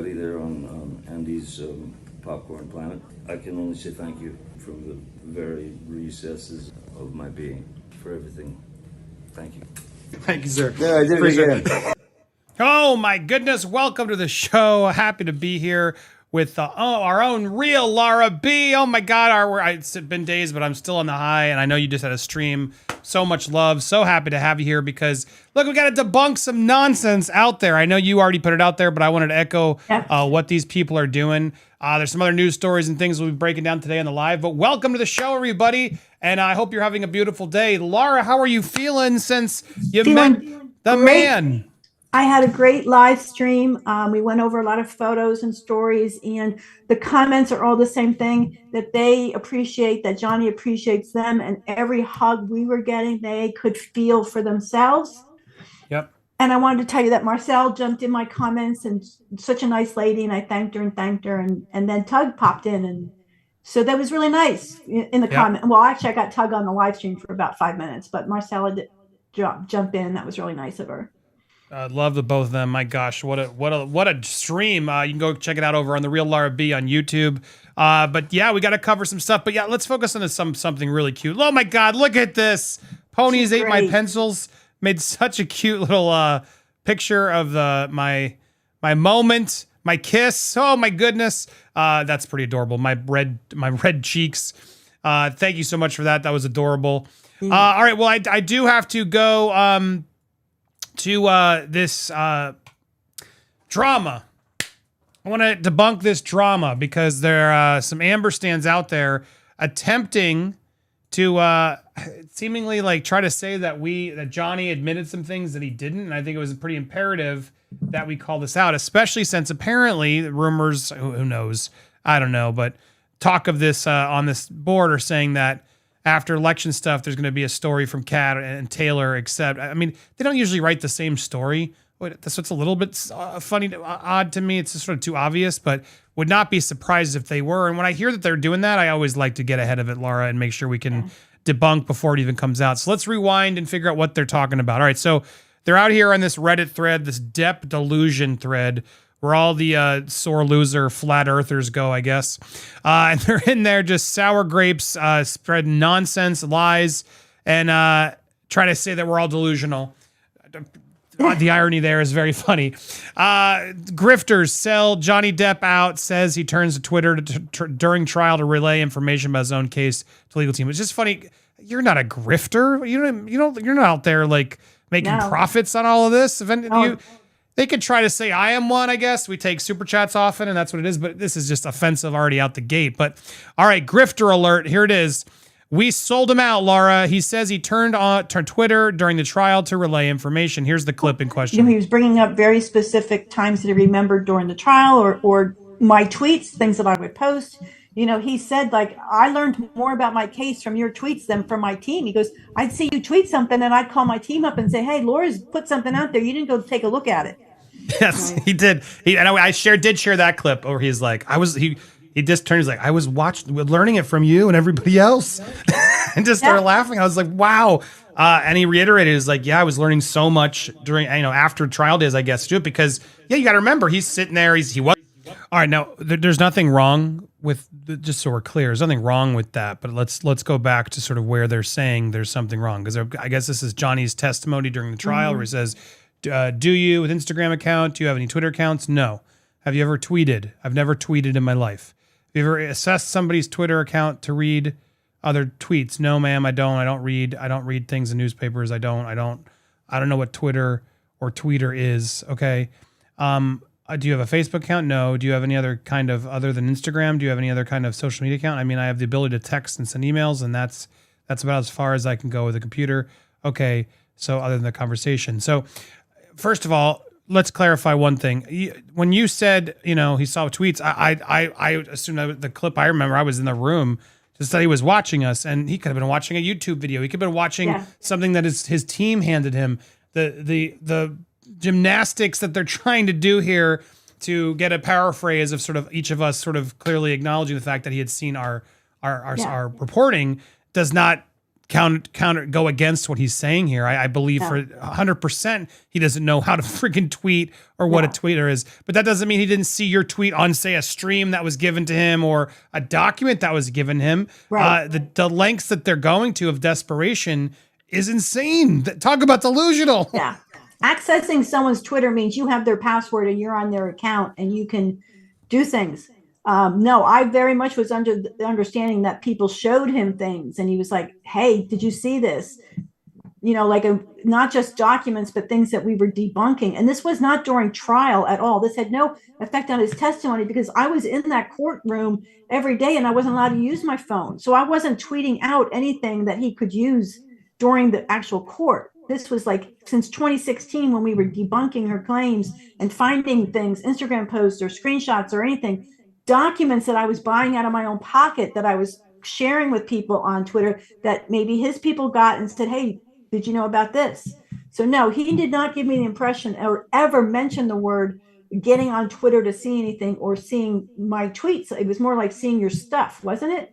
everybody there on Andy's Popcorn Planet. I can only say thank you from the very recesses of my being for everything. Thank you. Thank you, sir. Yeah, I did it again. Oh my goodness, welcome to the show. Happy to be here with our own real Laura B. Oh my God, it's been days, but I'm still on the high, and I know you just had a stream. So much love. So happy to have you here because, look, we got to debunk some nonsense out there. I know you already put it out there, but I wanted to echo what these people are doing. There's some other news stories and things we'll be breaking down today on the live, but welcome to the show, everybody, and I hope you're having a beautiful day. Laura, how are you feeling since you met the man? I had a great live stream. We went over a lot of photos and stories, and the comments are all the same thing, that they appreciate, that Johnny appreciates them, and every hug we were getting, they could feel for themselves. Yep. And I wanted to tell you that Marcel jumped in my comments, and such a nice lady, and I thanked her, and then Tug popped in, and so that was really nice in the comment. Well, actually, I got Tug on the live stream for about 5 minutes, but Marcella did jump in. That was really nice of her. Love the both of them. My gosh, what a stream. You can go check it out over on the Real Laura B on YouTube. But yeah, we got to cover some stuff. But yeah, let's focus on something really cute. Oh my God, look at this. Ponies ate my pencils. Made such a cute little picture of my moment, my kiss. Oh my goodness, that's pretty adorable. My red cheeks. Thank you so much for that. That was adorable. All right, well I do have to go to this drama. I want to debunk this drama because there are some Amber stands out there attempting to seemingly like try to say that Johnny admitted some things that he didn't, and I think it was pretty imperative that we call this out, especially since apparently the rumors, who knows, I don't know, but talk of this on this board are saying that after election stuff, there's going to be a story from Kat and Taylor, except, I mean, they don't usually write the same story. That's what's a little bit funny, odd to me. It's just sort of too obvious, but would not be surprised if they were. And when I hear that they're doing that, I always like to get ahead of it, Laura, and make sure we can debunk before it even comes out. So let's rewind and figure out what they're talking about. All right, so they're out here on this Reddit thread, this Depp delusion thread, where all the sore loser flat earthers go, I guess. And they're in there just sour grapes, spreading nonsense, lies, and try to say that we're all delusional. The irony there is very funny. Grifters sell Johnny Depp out, says he turns to Twitter during trial to relay information about his own case to legal team. It's just funny. You're not a grifter. You're not out there like making profits on all of this. They could try to say I am one, I guess. We take super chats often, and that's what it is. But this is just offensive already out the gate. But all right, grifter alert. Here it is. We sold him out, Laura. He says he turned on Twitter during the trial to relay information. Here's the clip in question. He was bringing up very specific times that he remembered during the trial, or my tweets, things that I would post. He said, like, I learned more about my case from your tweets than from my team. He goes, I'd see you tweet something and I'd call my team up and say, hey, Laura's put something out there. You didn't go take a look at it. Yes, he did. I did share that clip where he's like, he just turned, he's like, I was learning it from you and everybody else. And just started laughing. I was like, wow. And he reiterated, he's like, yeah, I was learning so much during, after trial days, I guess, to do it because, you got to remember, he's sitting there, he was. All right, now there's nothing wrong with, just so we're clear, there's nothing wrong with that, but let's go back to sort of where they're saying there's something wrong, because I guess this is Johnny's testimony during the trial where he says, do you, with Instagram account, do you have any Twitter accounts? No. Have you ever tweeted? I've never tweeted in my life. Have you ever assessed somebody's Twitter account to read other tweets? No, ma'am, I don't. I don't read things in newspapers. I don't know what Twitter or tweeter is. Okay. Do you have a Facebook account? No. Do you have any other kind of, other than Instagram? Do you have any other kind of social media account? I mean, I have the ability to text and send emails, and that's about as far as I can go with a computer. Okay. So other than the conversation. So first of all, let's clarify one thing. When you said, he saw tweets, I assumed that the clip I remember, I was in the room, just that he was watching us, and he could have been watching a YouTube video. He could have been watching something that his team handed him. The gymnastics that they're trying to do here to get a paraphrase of sort of each of us sort of clearly acknowledging the fact that he had seen our reporting does not counter go against what he's saying here. I believe for 100% he doesn't know how to freaking tweet or what a tweeter is. But that doesn't mean he didn't see your tweet on, say, a stream that was given to him or a document that was given him. Right. The lengths that they're going to of desperation is insane. Talk about delusional. Yeah. Accessing someone's Twitter means you have their password and you're on their account and you can do things. No, I very much was under the understanding that people showed him things and he was like, hey, did you see this? You know, like not just documents, but things that we were debunking. And this was not during trial at all. This had no effect on his testimony because I was in that courtroom every day and I wasn't allowed to use my phone. So I wasn't tweeting out anything that he could use during the actual court. This was like since 2016 when we were debunking her claims and finding things, Instagram posts or screenshots or anything, documents that I was buying out of my own pocket that I was sharing with people on Twitter that maybe his people got and said, hey, did you know about this? So no, he did not give me the impression or ever mention the word getting on Twitter to see anything or seeing my tweets. It was more like seeing your stuff, wasn't it?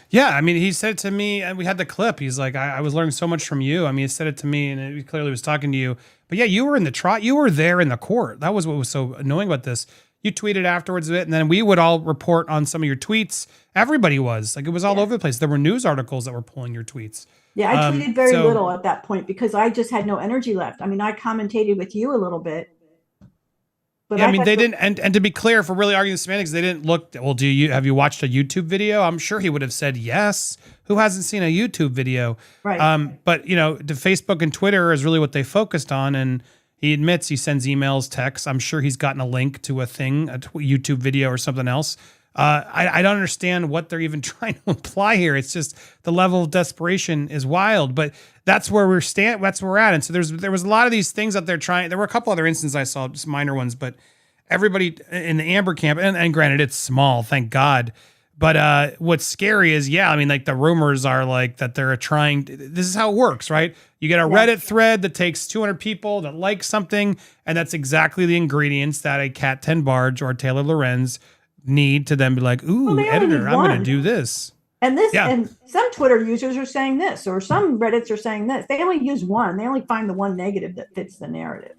Yeah, I mean, he said to me, and we had the clip. He's like, I was learning so much from you. I mean, he said it to me, and he clearly was talking to you. But yeah, you were in the trial. You were there in the court. That was what was so annoying about this. You tweeted afterwards of it, and then we would all report on some of your tweets. Everybody was. Like, it was all over the place. There were news articles that were pulling your tweets. Yeah, I tweeted very little at that point because I just had no energy left. I mean, I commentated with you a little bit. But yeah, I mean, they didn't, and to be clear, if we're really arguing semantics, they didn't look, well, have you watched a YouTube video? I'm sure he would have said yes. Who hasn't seen a YouTube video? Right. But, you know, the Facebook and Twitter is really what they focused on, and he admits he sends emails, texts. I'm sure he's gotten a link to a thing, a YouTube video or something else. I don't understand what they're even trying to imply here. It's just the level of desperation is wild, but that's where that's where we're at. And so there was a lot of these things out there trying. There were a couple other instances I saw, just minor ones, but everybody in the Amber camp, and granted, it's small, thank God. But what's scary is, yeah, I mean, like the rumors are like that they're trying. This is how it works, right? You get a Reddit thread that takes 200 people that like something, and that's exactly the ingredients that a Cat 10 Barge or Taylor Lorenz need to then be like, ooh, editor, I'm going to do this. And and some Twitter users are saying this, or some Reddits are saying this. They only use one. They only find the one negative that fits the narrative.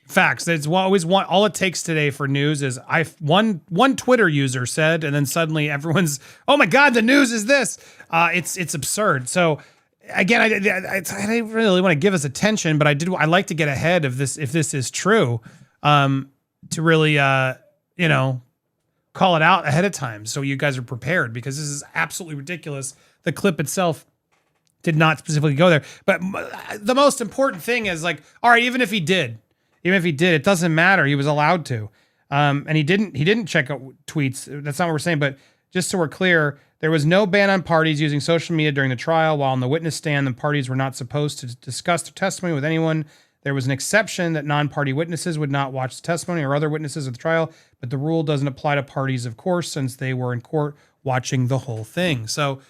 Facts. It's always one. All it takes today for news is one Twitter user said, and then suddenly everyone's, oh my God, the news is this. It's absurd. So again, I didn't really want to give us attention, but I like to get ahead of this if this is true, to really call it out ahead of time so you guys are prepared, because this is absolutely ridiculous. The clip itself did not specifically go there, but the most important thing is, like, all right, even if he did, it doesn't matter. He was allowed to, and he didn't check out tweets. That's not what we're saying. But just so we're clear, there was no ban on parties using social media during the trial. While on the witness stand, the parties were not supposed to discuss their testimony with anyone. There was an exception that non-party witnesses would not watch the testimony or other witnesses of the trial, but the rule doesn't apply to parties, of course, since they were in court watching the whole thing. So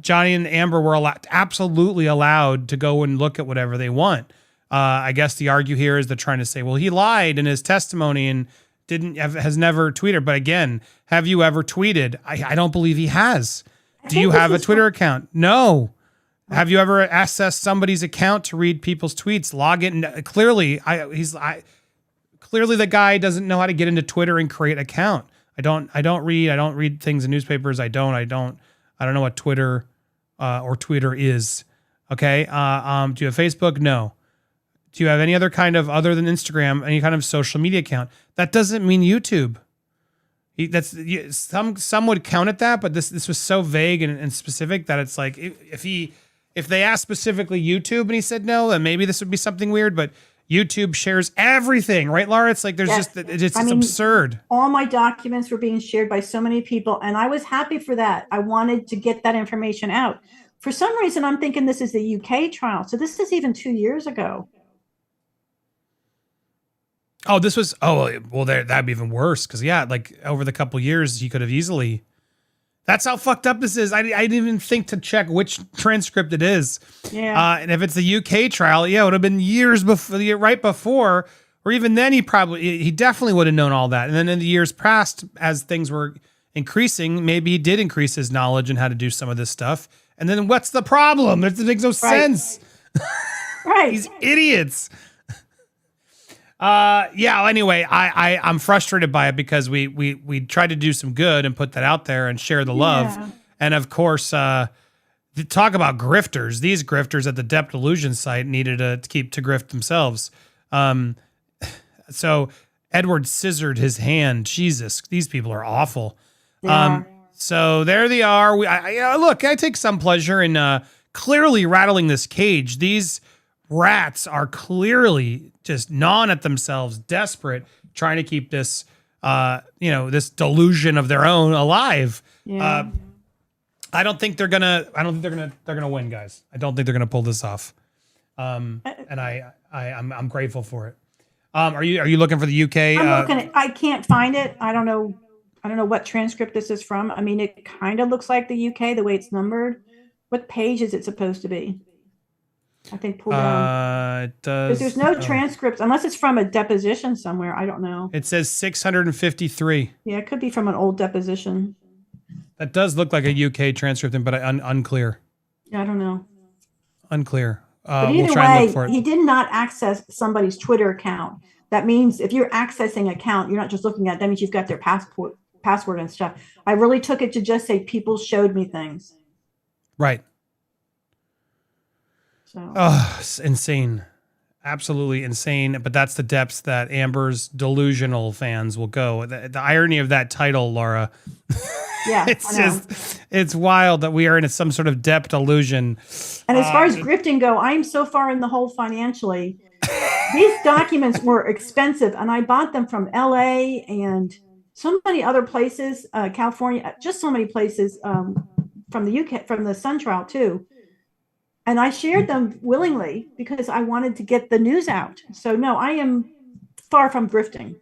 Johnny and Amber were absolutely allowed to go and look at whatever they want. I guess the argue here is they're trying to say, well, he lied in his testimony and has never tweeted. But again, have you ever tweeted? I don't believe he has. Do you have a Twitter account? No. Have you ever accessed somebody's account to read people's tweets? Log in. Clearly, clearly the guy doesn't know how to get into Twitter and create an account. I don't read things in newspapers. I don't know what Twitter or Twitter is. Okay. Do you have Facebook? No. Do you have any other kind of, other than Instagram, any kind of social media account? That doesn't mean YouTube. Some would count at that, but this was so vague and specific that it's like, if they asked specifically YouTube and he said no, then maybe this would be something weird, but YouTube shares everything, right, Laura? It's like, it's absurd. All my documents were being shared by so many people, and I was happy for that. I wanted to get that information out. For some reason, I'm thinking this is the UK trial. So this is even 2 years ago. Oh, that'd be even worse. Cause like over the couple years, he could have easily. That's how fucked up this is. I didn't even think to check which transcript it is. Yeah. And if it's the UK trial, it would have been years before, right before, or even then he definitely would have known all that. And then in the years past, as things were increasing, maybe he did increase his knowledge and how to do some of this stuff. And then what's the problem? It makes no sense. Right. These idiots. Yeah. Anyway, I'm frustrated by it because we tried to do some good and put that out there and share the love. Yeah. And of course, talk about grifters. These grifters at the Depp Delusion site needed to grift themselves. So Edward scissored his hand. Jesus, these people are awful. So there they are. Look, I take some pleasure in clearly rattling this cage. These rats are clearly just gnawing at themselves, desperate, trying to keep this, this delusion of their own alive. Yeah. I don't think they're gonna win, guys. I don't think they're gonna pull this off. And I'm grateful for it. Are you looking for the UK? I'm looking I can't find it. I don't know what transcript this is from. I mean, it kind of looks like the UK, the way it's numbered. What page is it supposed to be? I think pull down. It does. Because there's no transcripts, unless it's from a deposition somewhere. I don't know. It says 653. Yeah, it could be from an old deposition. That does look like a UK transcript, but unclear. Yeah, I don't know. Unclear. But We'll either try and look way, for it. he did not access somebody's Twitter account. That means if you're accessing an account, you're not just looking at it. That means you've got their password and stuff. I really took it to just say people showed me things. Right. So. Oh, it's insane. Absolutely insane. But that's the depths that Amber's delusional fans will go. The irony of that title, Laura. Yeah, it's wild that we are in some sort of Depp delusion. And as far as grifting go, I'm so far in the hole financially. These documents were expensive, and I bought them from LA and so many other places, California, just so many places from the UK, from the Sun Trial too. And I shared them willingly because I wanted to get the news out. So no, I am far from grifting.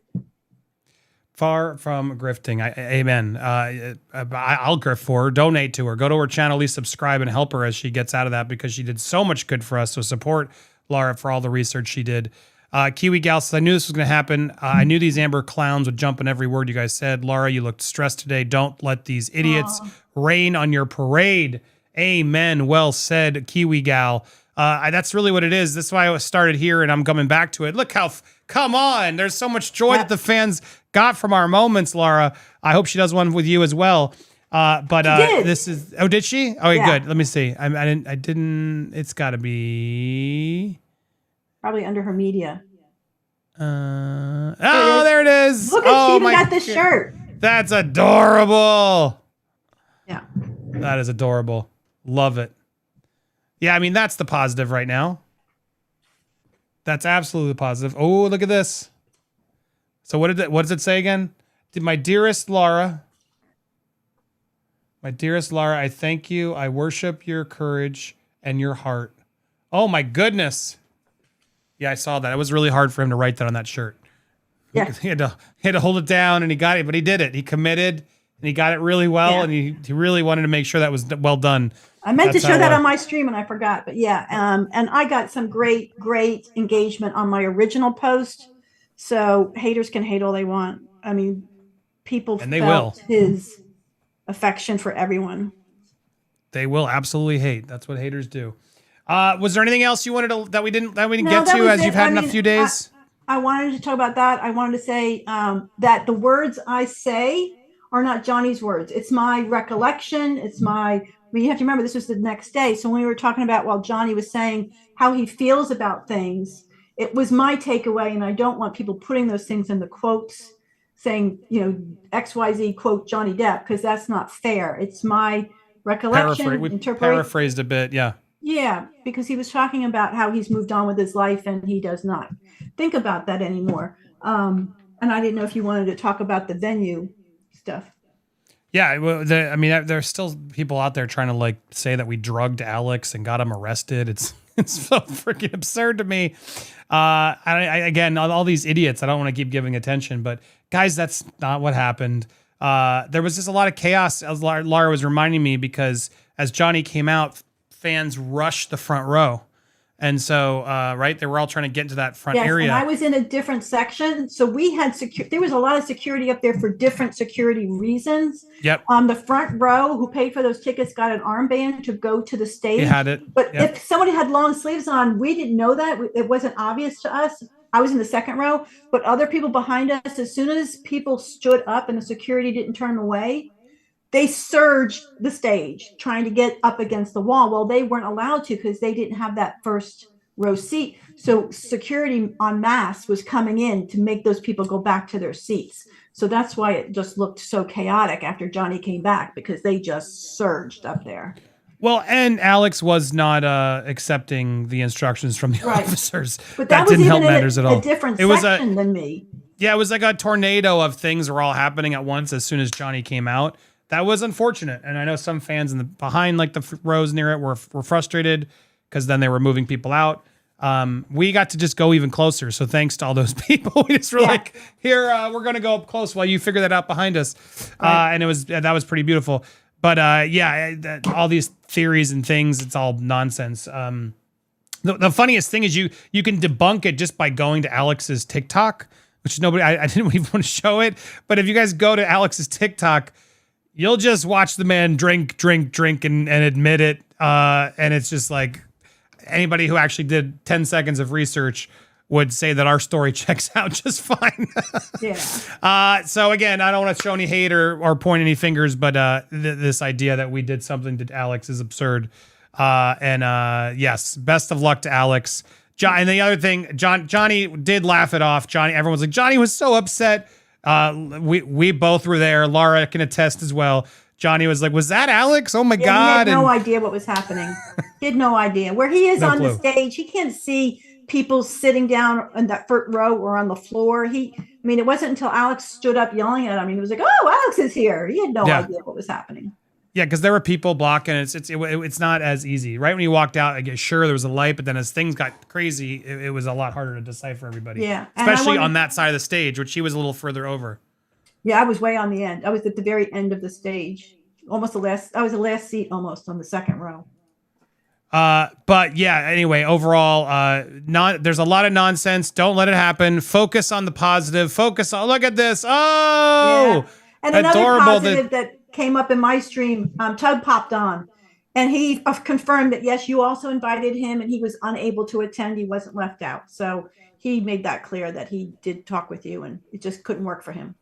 Far from grifting. Amen. I'll grift for her. Donate to her. Go to her channel, at least subscribe and help her as she gets out of that because she did so much good for us. So support Laura for all the research she did. Kiwi Gal says, I knew this was going to happen. I knew these Amber clowns would jump in every word you guys said. Laura, you looked stressed today. Don't let these idiots rain on your parade. Amen. Well said, Kiwi Gal. That's really what it is. That's why I started here and I'm coming back to it. Look how, come on. There's so much joy that the fans got from our moments, Laura. I hope she does one with you as well. This is, oh, did she? Oh, yeah. Good. Let me see. I didn't, it's gotta be. Probably under her media. There it is. Look at she even got this shirt. That's adorable. Yeah. That is adorable. Love it. Yeah, I mean, that's the positive right now. That's absolutely positive. Oh, look at this. So what does it say again? My dearest Laura, I thank you. I worship your courage and your heart. Oh my goodness. Yeah, I saw that. It was really hard for him to write that on that shirt. Yeah. He had to hold it down and he got it, but he did it. He committed and he got it really well. And he really wanted to make sure that was well done. I meant to show that on my stream and I forgot, but yeah. And I got some great engagement on my original post. So haters can hate all they want. I mean, people felt his affection for everyone. They will absolutely hate. That's what haters do. Was there anything else you wanted that we didn't get to as you've had in a few days? I wanted to talk about that. I wanted to say that the words I say are not Johnny's words. It's my recollection. It's my. You have to remember this was the next day. So when we were talking about while Johnny was saying how he feels about things, it was my takeaway, and I don't want people putting those things in the quotes, saying XYZ quote Johnny Depp, because that's not fair. It's my recollection. We paraphrased a bit, yeah. Yeah, because he was talking about how he's moved on with his life and he does not think about that anymore. And I didn't know if you wanted to talk about the venue stuff. Yeah, well, there's still people out there trying to say that we drugged Alex and got him arrested. It's so freaking absurd to me. Again, all these idiots, I don't want to keep giving attention, but guys, that's not what happened. There was just a lot of chaos, as Laura was reminding me, because as Johnny came out, fans rushed the front row. And so, right, they were all trying to get into that front Yes, area. and I was in a different section, so we had there was a lot of security up there for different security reasons. Yep. The front row who paid for those tickets got an armband to go to the stage. He had it. But Yep. if somebody had long sleeves on, we didn't know that. It wasn't obvious to us. I was in the second row, but other people behind us, as soon as people stood up and the security didn't turn away, they surged the stage trying to get up against the wall. Well, they weren't allowed to because they didn't have that first row seat. So security en masse was coming in to make those people go back to their seats. So that's why it just looked so chaotic after Johnny came back, because they just surged up there. Well, and Alex was not accepting the instructions from the officers. But that didn't was help even matters at all. A different it was section than me. Yeah, it was like a tornado of things were all happening at once as soon as Johnny came out. That was unfortunate. And I know some fans in the behind like the rows near it were frustrated because then they were moving people out. We got to just go even closer. So thanks to all those people. We just were like, here, we're going to go up close while you figure that out behind us. And that was pretty beautiful. But all these theories and things, it's all nonsense. The funniest thing is you can debunk it just by going to Alex's TikTok, which nobody, I didn't even want to show it. But if you guys go to Alex's TikTok, you'll just watch the man drink and admit it. And it's just like anybody who actually did 10 seconds of research would say that our story checks out just fine. So again, I don't want to show any hate or point any fingers, but this idea that we did something to Alex is absurd. Yes, best of luck to Alex. And the other thing, Johnny did laugh it off. Everyone was like, Johnny was so upset. We both were there. Laura can attest as well. Johnny was like, was that Alex? Oh my God. He had no idea what was happening. He had no idea. Where he is on the stage, he can't see people sitting down in that front row or on the floor. It wasn't until Alex stood up yelling at him. He was like, oh, Alex is here. He had no idea what was happening. Yeah, because there were people blocking. It's not as easy. Right when you walked out, I guess sure there was a light, but then as things got crazy, it was a lot harder to decipher everybody. Yeah, especially on that side of the stage, which he was a little further over. Yeah, I was way on the end. I was at the very end of the stage, almost the last. I was the last seat, almost on the second row. But yeah, anyway, overall, there's a lot of nonsense. Don't let it happen. Focus on the positive. Look at this. Oh, and another positive that came up in my stream, Tug popped on and he confirmed that, yes, you also invited him and he was unable to attend. He wasn't left out. So he made that clear that he did talk with you and it just couldn't work for him.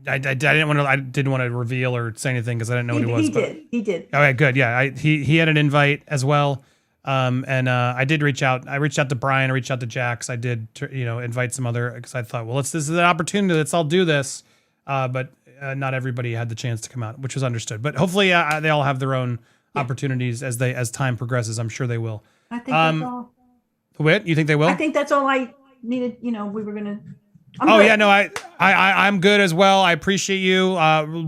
I didn't want to reveal or say anything because I didn't know what he was. He did. All right, good. Yeah. He had an invite as well. I did reach out. I reached out to Brian. I reached out to Jax. I did, invite some other, because I thought, well, this is an opportunity. Let's all do this. But not everybody had the chance to come out, which was understood. But hopefully they all have their own opportunities as time progresses. I'm sure they will. I think that's all. What? You think they will? I think that's all I needed. We were going to. I'm good as well. I appreciate you.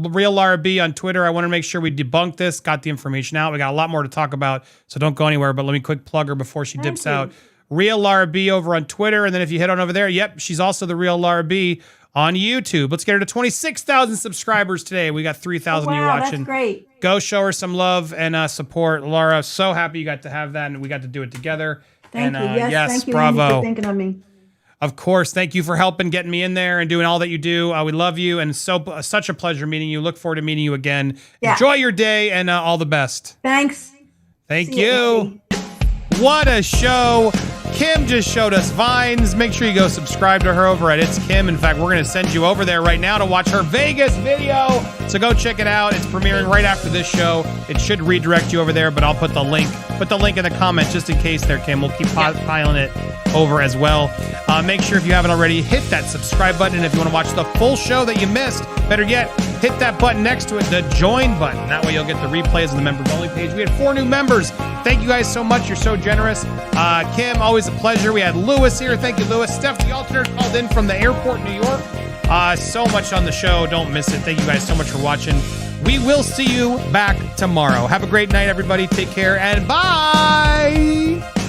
Real Laura B on Twitter. I want to make sure we debunk this, got the information out. We got a lot more to talk about, so don't go anywhere. But let me quick plug her before she dips out. Real Laura B over on Twitter. And then if you head on over there, yep, she's also the Real Laura B on YouTube. Let's get her to 26,000 subscribers today. We got 3,000 you watching. That's great. Go show her some love and support. Laura, so happy you got to have that and we got to do it together. Thank you. Yes, thank you, bravo. Andy, for thinking of me. Of course. Thank you for helping getting me in there and doing all that you do. We love you and such a pleasure meeting you. Look forward to meeting you again. Yeah. Enjoy your day and all the best. Thanks. Thank you. What a show. Kim just showed us Vines. Make sure you go subscribe to her over at It's Kim. In fact, we're going to send you over there right now to watch her Vegas video. So go check it out. It's premiering right after this show. It should redirect you over there, but I'll put the link in the comments just in case there, Kim. We'll keep piling it over as well. Make sure if you haven't already, hit that subscribe button. And if you want to watch the full show that you missed, better yet, hit that button next to it, the join button. That way you'll get the replays on the members only page. We had 4 new members. Thank you guys so much. You're so generous. Kim, always a pleasure. We had Lewis here. Thank you, Lewis. Steph, the alternate, called in from the airport in New York. So much on the show. Don't miss it. Thank you guys so much for watching. We will see you back tomorrow. Have a great night, everybody. Take care and bye.